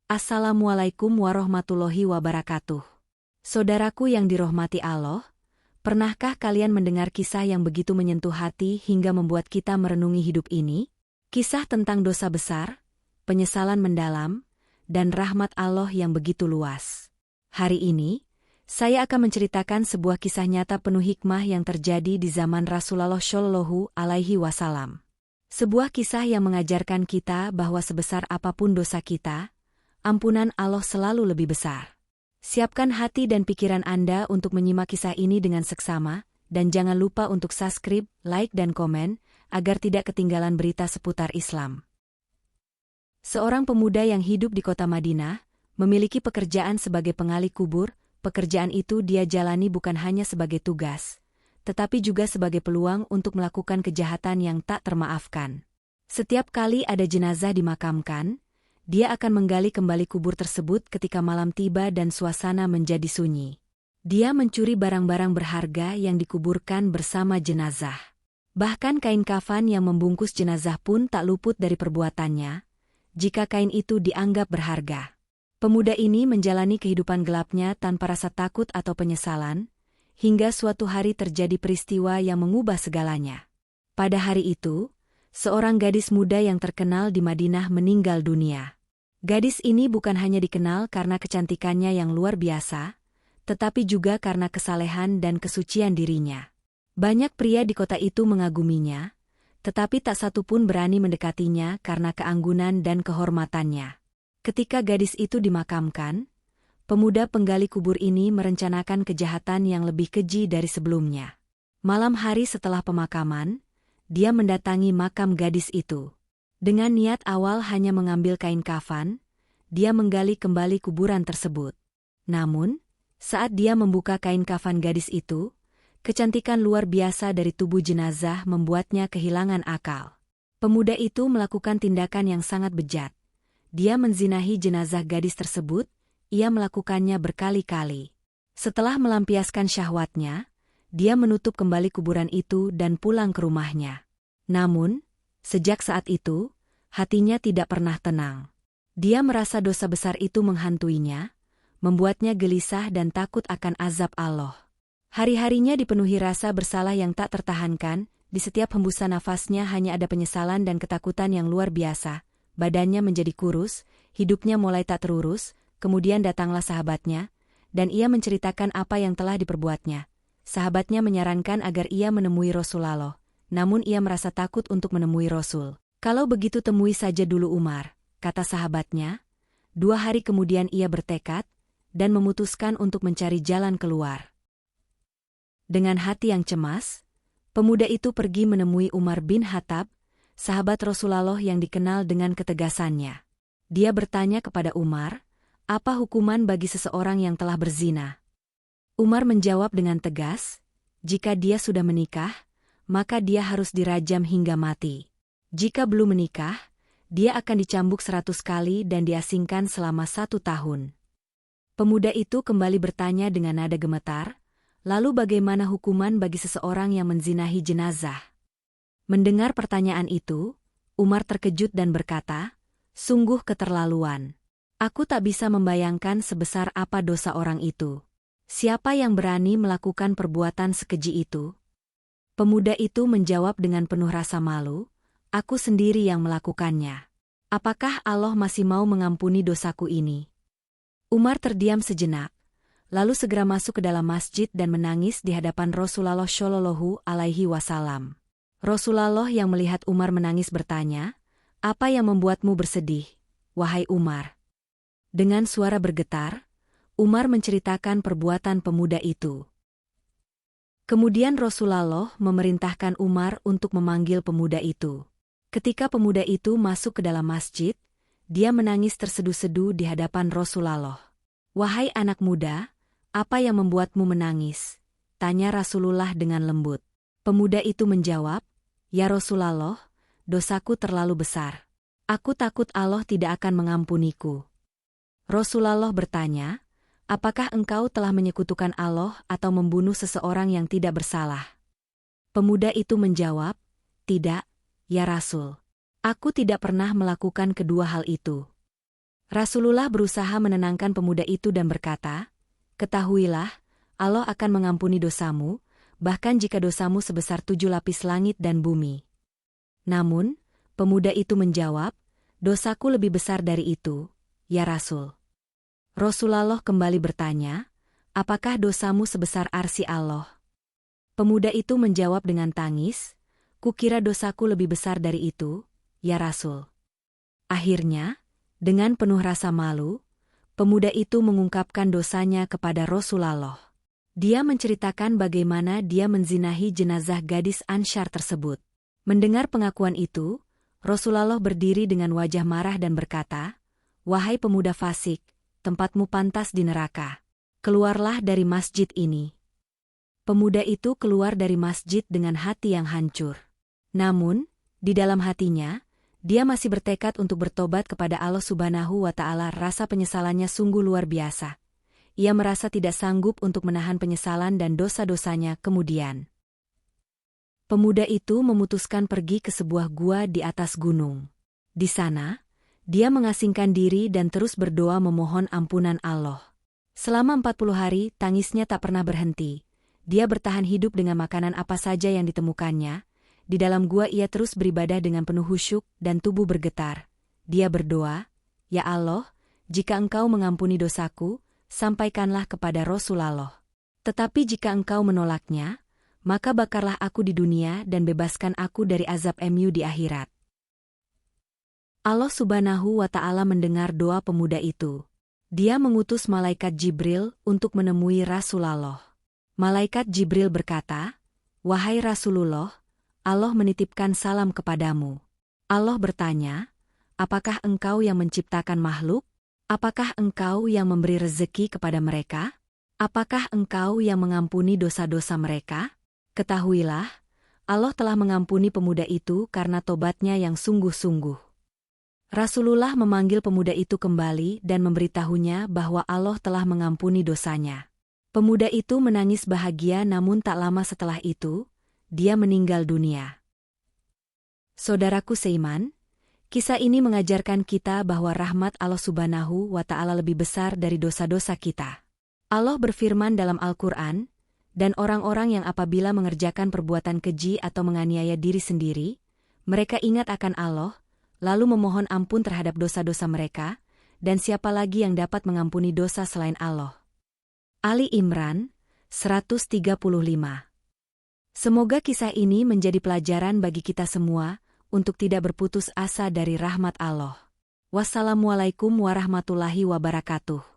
Assalamualaikum warahmatullahi wabarakatuh. Saudaraku yang dirahmati Allah, pernahkah kalian mendengar kisah yang begitu menyentuh hati hingga membuat kita merenungi hidup ini? Kisah tentang dosa besar, penyesalan mendalam, dan rahmat Allah yang begitu luas. Hari ini, saya akan menceritakan sebuah kisah nyata penuh hikmah yang terjadi di zaman Rasulullah Shallallahu Alaihi Wasallam. Sebuah kisah yang mengajarkan kita bahwa sebesar apapun dosa kita, ampunan Allah selalu lebih besar. Siapkan hati dan pikiran Anda untuk menyimak kisah ini dengan seksama, dan jangan lupa untuk subscribe, like dan komen, agar tidak ketinggalan berita seputar Islam. Seorang pemuda yang hidup di kota Madinah, memiliki pekerjaan sebagai penggali kubur. Pekerjaan itu dia jalani bukan hanya sebagai tugas, tetapi juga sebagai peluang untuk melakukan kejahatan yang tak termaafkan. Setiap kali ada jenazah dimakamkan, dia akan menggali kembali kubur tersebut ketika malam tiba dan suasana menjadi sunyi. Dia mencuri barang-barang berharga yang dikuburkan bersama jenazah. Bahkan kain kafan yang membungkus jenazah pun tak luput dari perbuatannya, jika kain itu dianggap berharga. Pemuda ini menjalani kehidupan gelapnya tanpa rasa takut atau penyesalan, hingga suatu hari terjadi peristiwa yang mengubah segalanya. Pada hari itu, seorang gadis muda yang terkenal di Madinah meninggal dunia. Gadis ini bukan hanya dikenal karena kecantikannya yang luar biasa, tetapi juga karena kesalehan dan kesucian dirinya. Banyak pria di kota itu mengaguminya, tetapi tak satu pun berani mendekatinya karena keanggunan dan kehormatannya. Ketika gadis itu dimakamkan, pemuda penggali kubur ini merencanakan kejahatan yang lebih keji dari sebelumnya. Malam hari setelah pemakaman, dia mendatangi makam gadis itu. Dengan niat awal hanya mengambil kain kafan, dia menggali kembali kuburan tersebut. Namun, saat dia membuka kain kafan gadis itu, kecantikan luar biasa dari tubuh jenazah membuatnya kehilangan akal. Pemuda itu melakukan tindakan yang sangat bejat. Dia menzinahi jenazah gadis tersebut, ia melakukannya berkali-kali. Setelah melampiaskan syahwatnya, dia menutup kembali kuburan itu dan pulang ke rumahnya. Namun, sejak saat itu, hatinya tidak pernah tenang. Dia merasa dosa besar itu menghantuinya, membuatnya gelisah dan takut akan azab Allah. Hari-harinya dipenuhi rasa bersalah yang tak tertahankan, di setiap hembusan nafasnya hanya ada penyesalan dan ketakutan yang luar biasa. Badannya menjadi kurus, hidupnya mulai tak terurus, kemudian datanglah sahabatnya, dan ia menceritakan apa yang telah diperbuatnya. Sahabatnya menyarankan agar ia menemui Rasulullah, namun ia merasa takut untuk menemui Rasul. Kalau begitu temui saja dulu Umar, kata sahabatnya. 2 hari kemudian ia bertekad, dan memutuskan untuk mencari jalan keluar. Dengan hati yang cemas, pemuda itu pergi menemui Umar bin Khattab, sahabat Rasulullah yang dikenal dengan ketegasannya. Dia bertanya kepada Umar, apa hukuman bagi seseorang yang telah berzina? Umar menjawab dengan tegas, jika dia sudah menikah, maka dia harus dirajam hingga mati. Jika belum menikah, dia akan dicambuk 100 kali dan diasingkan selama 1 tahun. Pemuda itu kembali bertanya dengan nada gemetar, lalu bagaimana hukuman bagi seseorang yang menzinahi jenazah? Mendengar pertanyaan itu, Umar terkejut dan berkata, sungguh keterlaluan. Aku tak bisa membayangkan sebesar apa dosa orang itu. Siapa yang berani melakukan perbuatan sekeji itu? Pemuda itu menjawab dengan penuh rasa malu, aku sendiri yang melakukannya. Apakah Allah masih mau mengampuni dosaku ini? Umar terdiam sejenak, lalu segera masuk ke dalam masjid dan menangis di hadapan Rasulullah Shallallahu Alaihi Wasallam. Rasulullah yang melihat Umar menangis bertanya, apa yang membuatmu bersedih, wahai Umar? Dengan suara bergetar, Umar menceritakan perbuatan pemuda itu. Kemudian Rasulullah memerintahkan Umar untuk memanggil pemuda itu. Ketika pemuda itu masuk ke dalam masjid, dia menangis terseduh-seduh di hadapan Rasulullah. Wahai anak muda, apa yang membuatmu menangis? Tanya Rasulullah dengan lembut. Pemuda itu menjawab, ya Rasulullah, dosaku terlalu besar. Aku takut Allah tidak akan mengampuniku. Rasulullah bertanya, apakah engkau telah menyekutukan Allah atau membunuh seseorang yang tidak bersalah? Pemuda itu menjawab, tidak, ya Rasul. Aku tidak pernah melakukan kedua hal itu. Rasulullah berusaha menenangkan pemuda itu dan berkata, "Ketahuilah, Allah akan mengampuni dosamu, bahkan jika dosamu sebesar 7 lapis langit dan bumi." Namun, pemuda itu menjawab, "Dosaku lebih besar dari itu, ya Rasul." Rasulullah kembali bertanya, "Apakah dosamu sebesar arsy Allah?" Pemuda itu menjawab dengan tangis, "Kukira dosaku lebih besar dari itu, ya Rasul." Akhirnya, dengan penuh rasa malu, pemuda itu mengungkapkan dosanya kepada Rasulullah. Dia menceritakan bagaimana dia menzinahi jenazah gadis Ansyar tersebut. Mendengar pengakuan itu, Rasulullah berdiri dengan wajah marah dan berkata, "Wahai pemuda fasik, tempatmu pantas di neraka. Keluarlah dari masjid ini." Pemuda itu keluar dari masjid dengan hati yang hancur. Namun, di dalam hatinya, dia masih bertekad untuk bertobat kepada Allah Subhanahu wa Ta'ala. Rasa penyesalannya sungguh luar biasa. Ia merasa tidak sanggup untuk menahan penyesalan dan dosa-dosanya kemudian. Pemuda itu memutuskan pergi ke sebuah gua di atas gunung. Di sana, dia mengasingkan diri dan terus berdoa memohon ampunan Allah. Selama 40 hari, tangisnya tak pernah berhenti. Dia bertahan hidup dengan makanan apa saja yang ditemukannya. Di dalam gua ia terus beribadah dengan penuh khusyuk dan tubuh bergetar. Dia berdoa, "Ya Allah, jika Engkau mengampuni dosaku, sampaikanlah kepada Rasulullah. Tetapi jika Engkau menolaknya, maka bakarlah aku di dunia dan bebaskan aku dari azab di akhirat." Allah Subhanahu wa Ta'ala mendengar doa pemuda itu. Dia mengutus malaikat Jibril untuk menemui Rasulullah. Malaikat Jibril berkata, "Wahai Rasulullah, Allah menitipkan salam kepadamu." Allah bertanya, "Apakah engkau yang menciptakan makhluk? Apakah engkau yang memberi rezeki kepada mereka? Apakah engkau yang mengampuni dosa-dosa mereka?" Ketahuilah, Allah telah mengampuni pemuda itu karena tobatnya yang sungguh-sungguh. Rasulullah memanggil pemuda itu kembali dan memberitahunya bahwa Allah telah mengampuni dosanya. Pemuda itu menangis bahagia, namun tak lama setelah itu, dia meninggal dunia. Saudaraku seiman, kisah ini mengajarkan kita bahwa rahmat Allah Subhanahu wa Ta'ala lebih besar dari dosa-dosa kita. Allah berfirman dalam Al-Quran, "Dan orang-orang yang apabila mengerjakan perbuatan keji atau menganiaya diri sendiri, mereka ingat akan Allah, lalu memohon ampun terhadap dosa-dosa mereka, dan siapa lagi yang dapat mengampuni dosa selain Allah?" Ali Imran 135. Semoga kisah ini menjadi pelajaran bagi kita semua untuk tidak berputus asa dari rahmat Allah. Wassalamualaikum warahmatullahi wabarakatuh.